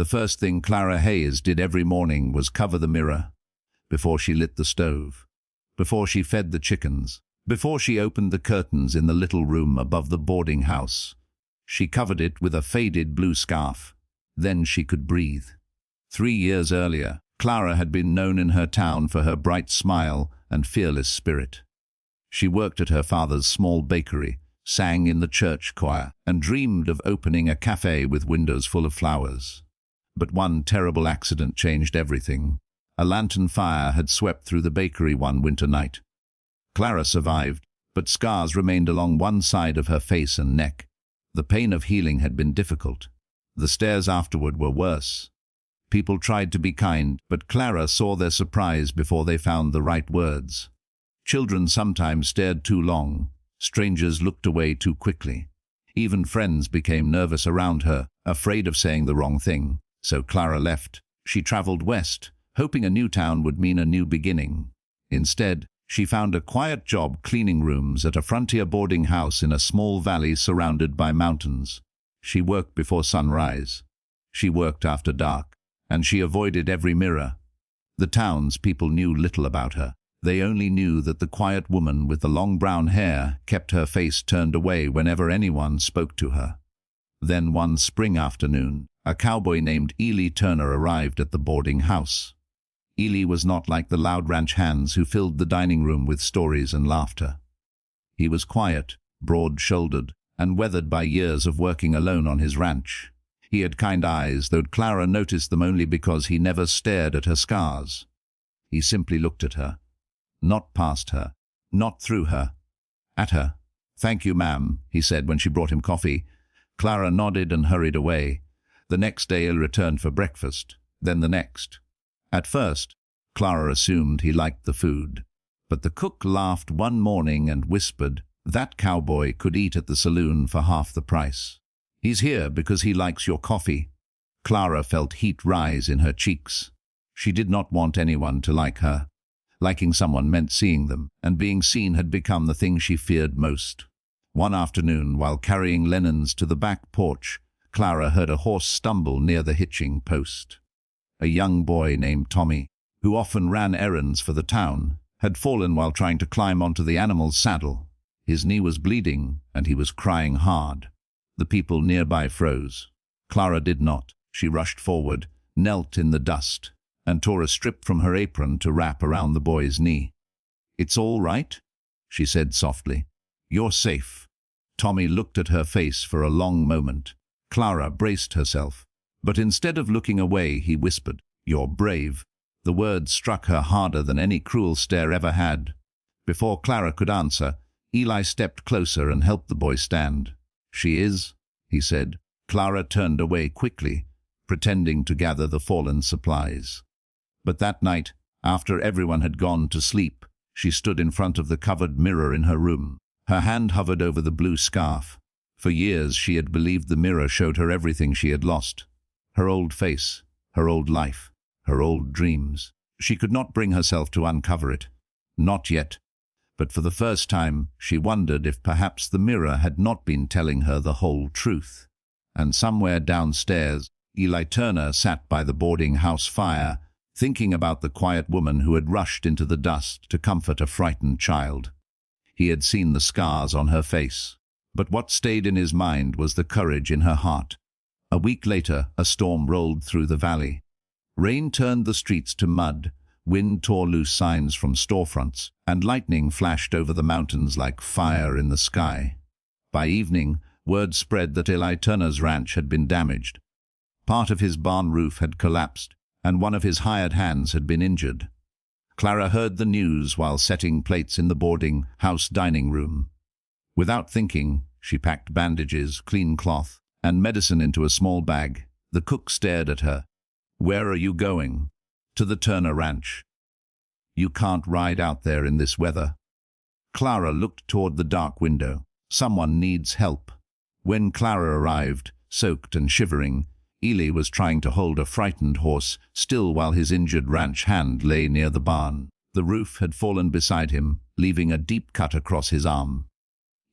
The first thing Clara Hayes did every morning was cover the mirror, before she lit the stove, before she fed the chickens, before she opened the curtains in the little room above the boarding house. She covered it with a faded blue scarf. Then she could breathe. 3 years earlier, Clara had been known in her town for her bright smile and fearless spirit. She worked at her father's small bakery, sang in the church choir, and dreamed of opening a cafe with windows full of flowers. But one terrible accident changed everything. A lantern fire had swept through the bakery one winter night. Clara survived, but scars remained along one side of her face and neck. The pain of healing had been difficult. The stares afterward were worse. People tried to be kind, but Clara saw their surprise before they found the right words. Children sometimes stared too long. Strangers looked away too quickly. Even friends became nervous around her, afraid of saying the wrong thing. So Clara left. She traveled west, hoping a new town would mean a new beginning. Instead, she found a quiet job cleaning rooms at a frontier boarding house in a small valley surrounded by mountains. She worked before sunrise. She worked after dark, and she avoided every mirror. The townspeople knew little about her. They only knew that the quiet woman with the long brown hair kept her face turned away whenever anyone spoke to her. Then one spring afternoon, a cowboy named Ely Turner arrived at the boarding house. Ely was not like the loud ranch hands who filled the dining room with stories and laughter. He was quiet, broad-shouldered, and weathered by years of working alone on his ranch. He had kind eyes, though Clara noticed them only because he never stared at her scars. He simply looked at her. Not past her, not through her, at her. "Thank you, ma'am," he said when she brought him coffee. Clara nodded and hurried away. The next day he returned for breakfast, then the next. At first, Clara assumed he liked the food. But the cook laughed one morning and whispered, "That cowboy could eat at the saloon for half the price. He's here because he likes your coffee." Clara felt heat rise in her cheeks. She did not want anyone to like her. Liking someone meant seeing them, and being seen had become the thing she feared most. One afternoon, while carrying linens to the back porch, Clara heard a horse stumble near the hitching post. A young boy named Tommy, who often ran errands for the town, had fallen while trying to climb onto the animal's saddle. His knee was bleeding, and he was crying hard. The people nearby froze. Clara did not. She rushed forward, knelt in the dust, and tore a strip from her apron to wrap around the boy's knee. "It's all right," she said softly. "You're safe." Tommy looked at her face for a long moment. Clara braced herself, but instead of looking away, he whispered, "You're brave." The words struck her harder than any cruel stare ever had. Before Clara could answer, Ely stepped closer and helped the boy stand. "She is," he said. Clara turned away quickly, pretending to gather the fallen supplies. But that night, after everyone had gone to sleep, she stood in front of the covered mirror in her room. Her hand hovered over the blue scarf. For years she had believed the mirror showed her everything she had lost. Her old face, her old life, her old dreams. She could not bring herself to uncover it. Not yet. But for the first time, she wondered if perhaps the mirror had not been telling her the whole truth. And somewhere downstairs, Ely Turner sat by the boarding house fire, thinking about the quiet woman who had rushed into the dust to comfort a frightened child. He had seen the scars on her face, but what stayed in his mind was the courage in her heart. A week later, a storm rolled through the valley. Rain turned the streets to mud, wind tore loose signs from storefronts, and lightning flashed over the mountains like fire in the sky. By evening, word spread that Ely Turner's ranch had been damaged. Part of his barn roof had collapsed, and one of his hired hands had been injured. Clara heard the news while setting plates in the boarding house dining room. Without thinking, she packed bandages, clean cloth, and medicine into a small bag. The cook stared at her. "Where are you going?" "To the Turner Ranch." "You can't ride out there in this weather." Clara looked toward the dark window. Someone needs help. When Clara arrived, soaked and shivering, Ely was trying to hold a frightened horse still while his injured ranch hand lay near the barn. The roof had fallen beside him, leaving a deep cut across his arm.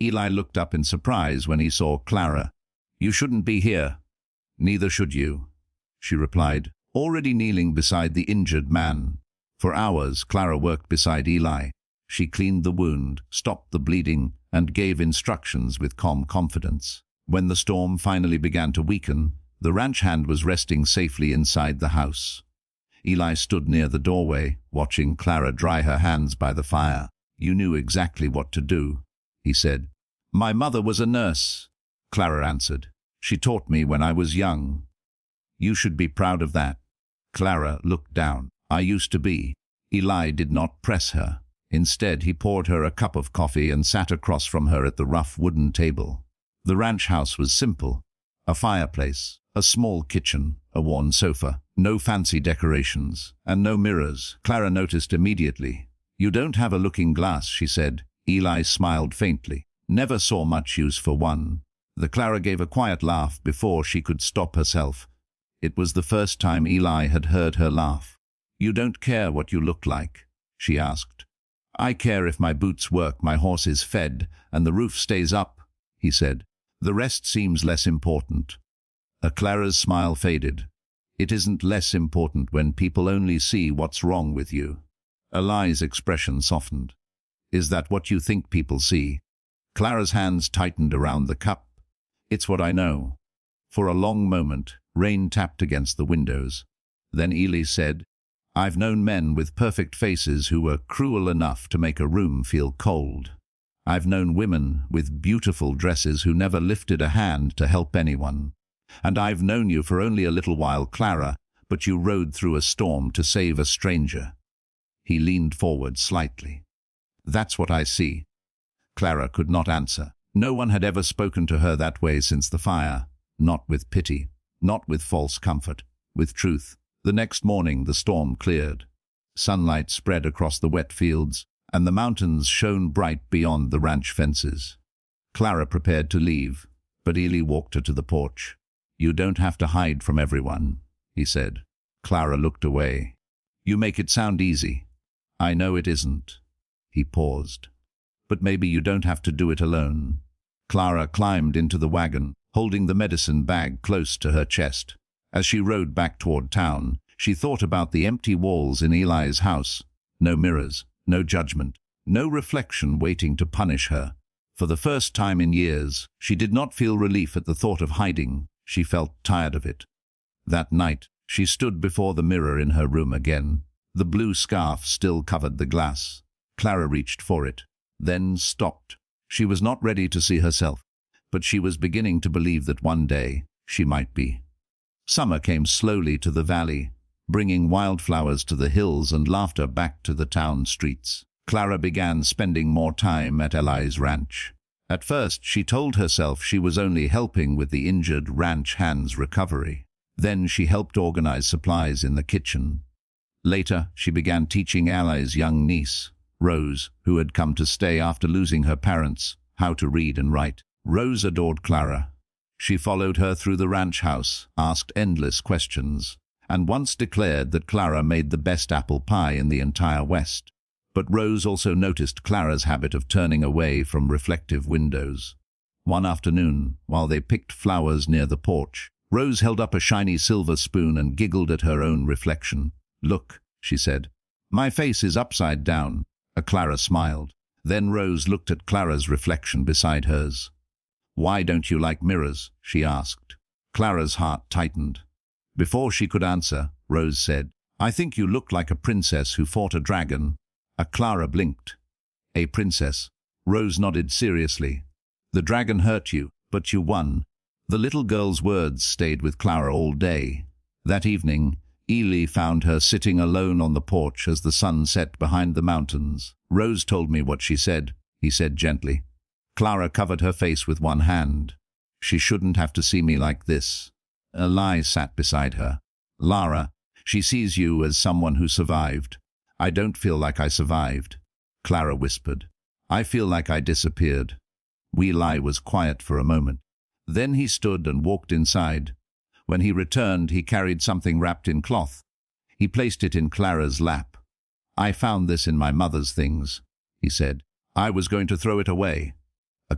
Ely looked up in surprise when he saw Clara. "You shouldn't be here." "Neither should you." she replied, already kneeling beside the injured man. For hours, Clara worked beside Eli. She cleaned the wound, stopped the bleeding, and gave instructions with calm confidence. When the storm finally began to weaken, the ranch hand was resting safely inside the house. Eli stood near the doorway, watching Clara dry her hands by the fire. "You knew exactly what to do," he said. "My mother was a nurse," Clara answered. "She taught me when I was young. You should be proud of that." Clara looked down. "I used to be." Eli did not press her. Instead, he poured her a cup of coffee and sat across from her at the rough wooden table. The ranch house was simple. A fireplace, a small kitchen, a worn sofa, no fancy decorations, and no mirrors. Clara noticed immediately. "You don't have a looking glass," she said. Eli smiled faintly. "Never saw much use for one." Clara gave a quiet laugh before she could stop herself. It was the first time Eli had heard her laugh. "You don't care what you look like?" she asked. "I care if my boots work, my horse is fed, and the roof stays up," he said. "The rest seems less important." Clara's smile faded. "It isn't less important when people only see what's wrong with you." Eli's expression softened. "Is that what you think people see?" Clara's hands tightened around the cup. "It's what I know." For a long moment, rain tapped against the windows. Then Eli said, "I've known men with perfect faces who were cruel enough to make a room feel cold. I've known women with beautiful dresses who never lifted a hand to help anyone. And I've known you for only a little while, Clara, but you rode through a storm to save a stranger." He leaned forward slightly. "That's what I see." Clara could not answer. No one had ever spoken to her that way since the fire. Not with pity, not with false comfort, with truth. The next morning the storm cleared. Sunlight spread across the wet fields, and the mountains shone bright beyond the ranch fences. Clara prepared to leave, but Eli walked her to the porch. "You don't have to hide from everyone," he said. Clara looked away. "You make it sound easy." "I know it isn't." He paused. "But maybe you don't have to do it alone." Clara climbed into the wagon, holding the medicine bag close to her chest. As she rode back toward town, she thought about the empty walls in Eli's house. No mirrors, no judgment, no reflection waiting to punish her. For the first time in years, she did not feel relief at the thought of hiding. She felt tired of it. That night, she stood before the mirror in her room again. The blue scarf still covered the glass. Clara reached for it, then stopped. She was not ready to see herself, but she was beginning to believe that one day she might be. Summer came slowly to the valley, bringing wildflowers to the hills and laughter back to the town streets. Clara began spending more time at Eli's ranch. At first, she told herself she was only helping with the injured ranch hand's recovery. Then she helped organize supplies in the kitchen. Later, she began teaching Eli's young niece, Rose, who had come to stay after losing her parents, how to read and write. Rose adored Clara. She followed her through the ranch house, asked endless questions, and once declared that Clara made the best apple pie in the entire West. But Rose also noticed Clara's habit of turning away from reflective windows. One afternoon, while they picked flowers near the porch, Rose held up a shiny silver spoon and giggled at her own reflection. "Look," she said, "my face is upside down." Clara smiled. Then Rose looked at Clara's reflection beside hers. "Why don't you like mirrors?" she asked. Clara's heart tightened. Before she could answer, Rose said, "I think you look like a princess who fought a dragon." Clara blinked. "A princess?" Rose nodded seriously. "The dragon hurt you, but you won." The little girl's words stayed with Clara all day. That evening, Eli found her sitting alone on the porch as the sun set behind the mountains. "Rose told me what she said," he said gently. Clara covered her face with one hand. "She shouldn't have to see me like this." Eli sat beside her. "Lara, she sees you as someone who survived." "I don't feel like I survived," Clara whispered. "I feel like I disappeared." Eli was quiet for a moment. Then he stood and walked inside. When he returned, he carried something wrapped in cloth. He placed it in Clara's lap. "I found this in my mother's things," he said. "I was going to throw it away."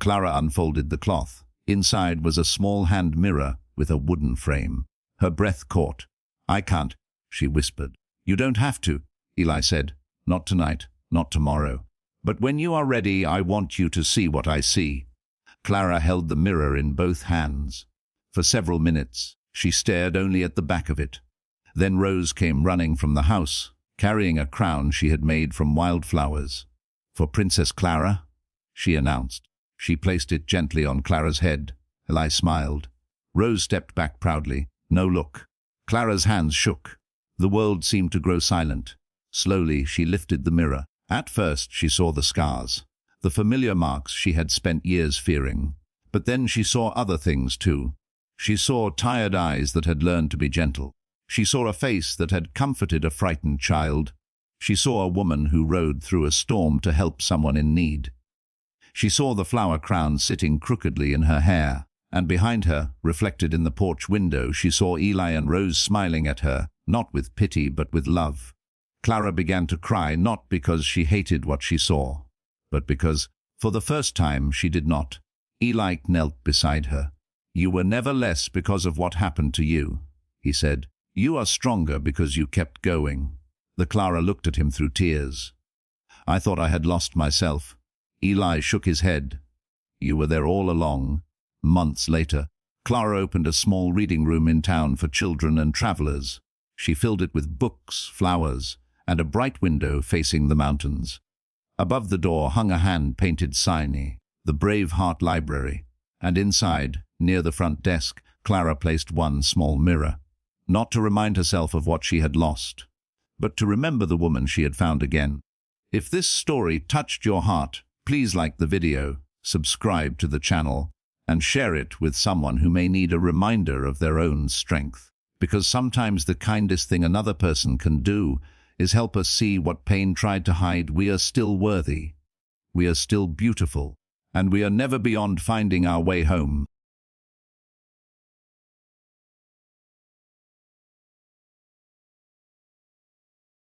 Clara unfolded the cloth. Inside was a small hand mirror with a wooden frame. Her breath caught. I can't, she whispered. You don't have to, Eli said. Not tonight, not tomorrow. But when you are ready, I want you to see what I see. Clara held the mirror in both hands. For several minutes, she stared only at the back of it. Then Rose came running from the house, carrying a crown she had made from wildflowers. For Princess Clara, she announced. She placed it gently on Clara's head. Eli smiled. Rose stepped back proudly. No look. Clara's hands shook. The world seemed to grow silent. Slowly, she lifted the mirror. At first, she saw the scars, the familiar marks she had spent years fearing. But then she saw other things too. She saw tired eyes that had learned to be gentle. She saw a face that had comforted a frightened child. She saw a woman who rode through a storm to help someone in need. She saw the flower crown sitting crookedly in her hair, and behind her, reflected in the porch window, she saw Eli and Rose smiling at her, not with pity but with love. Clara began to cry, not because she hated what she saw, but because, for the first time, she did not. Eli knelt beside her. You were never less because of what happened to you, he said. You are stronger because you kept going. The Clara looked at him through tears. I thought I had lost myself. Eli shook his head. You were there all along. Months later, Clara opened a small reading room in town for children and travelers. She filled it with books, flowers, and a bright window facing the mountains. Above the door hung a hand-painted sign, the Brave Heart Library, and inside, near the front desk, Clara placed one small mirror. Not to remind herself of what she had lost, but to remember the woman she had found again. If this story touched your heart, please like the video, subscribe to the channel, and share it with someone who may need a reminder of their own strength. Because sometimes the kindest thing another person can do is help us see what pain tried to hide. We are still worthy. We are still beautiful. And we are never beyond finding our way home.